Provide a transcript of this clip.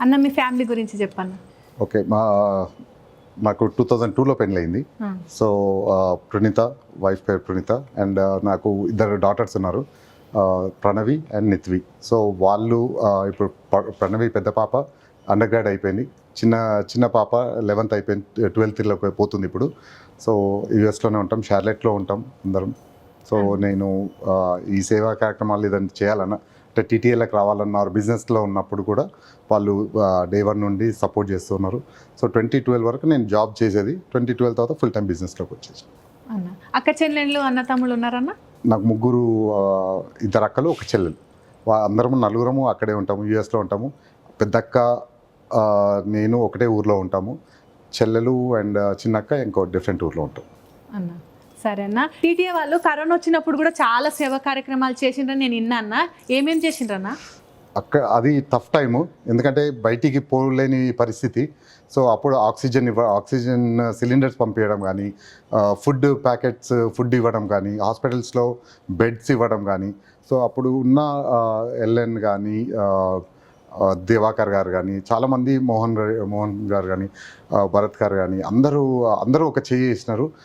అన్న మీ ఫ్యామిలీ గురించి చెప్పన్న. ఓకే, నాకు 2002లో పెళ్ళయింది. సో ప్రణీత, వైఫ్ పేరు ప్రణీత, అండ్ నాకు ఇద్దరు డాటర్స్ ఉన్నారు, ప్రణవి అండ్ నిత్వి. సో వాళ్ళు ఇప్పుడు ప్రణవి పెద్ద పాప అండర్ గ్రాడ్ అయిపోయింది, చిన్న పాప 11th అయిపోయింది, 12thలోకి పోతుంది ఇప్పుడు. సో యూఎస్లోనే ఉంటాం, షార్లెట్లో ఉంటాం అందరం. సో నేను ఈ సేవా కార్యక్రమాలు ఏదైనా చేయాలన్నా, అంటే టీటీఏలకు రావాలన్న బిజినెస్లో ఉన్నప్పుడు కూడా వాళ్ళు డే 1 నుండి సపోర్ట్ చేస్తున్నారు. సో 2012 వరకు నేను జాబ్ చేసేది, 2012 తర్వాత ఫుల్ టైం బిజినెస్లోకి వచ్చేసి. అన్న అక్క చెల్లెళ్ళు అన్న తమ్ముళ్ళు ఉన్నారన్న? నాకు ముగ్గురు, ఇద్దరు అక్కలు, ఒక చెల్లెలు. అందరము నలుగురము అక్కడే ఉంటాము, యూఎస్లో ఉంటాము. పెద్దక్క నేను ఒకటే ఊర్లో ఉంటాము, చెల్లెలు అండ్ చిన్నక్క ఇంకో డిఫరెంట్ ఊర్లో ఉంటాం. అన్న సరే అన్న, టీటీఏ వాళ్ళు కరోనా వచ్చినప్పుడు కూడా చాలా సేవా కార్యక్రమాలు చేసిండ్రని నేను విన్నా అన్న. ఏమేమి చేసిండ్రన్న? అది టఫ్ టైము, ఎందుకంటే బయటికి పోలేని పరిస్థితి. సో అప్పుడు ఆక్సిజన్ సిలిండర్స్ పంపించడం కానీ, ఫుడ్ ప్యాకెట్స్ ఫుడ్ ఇవ్వడం కానీ, హాస్పిటల్స్లో బెడ్స్ ఇవ్వడం కానీ. సో అప్పుడు ఉన్న ఎల్ఎన్ కానీ, దివాకర్ గారు కానీ, చాలామంది మోహన్ గారు కానీ, భరత్ గారు కానీ, అందరూ ఒక చేయి చేసినారు.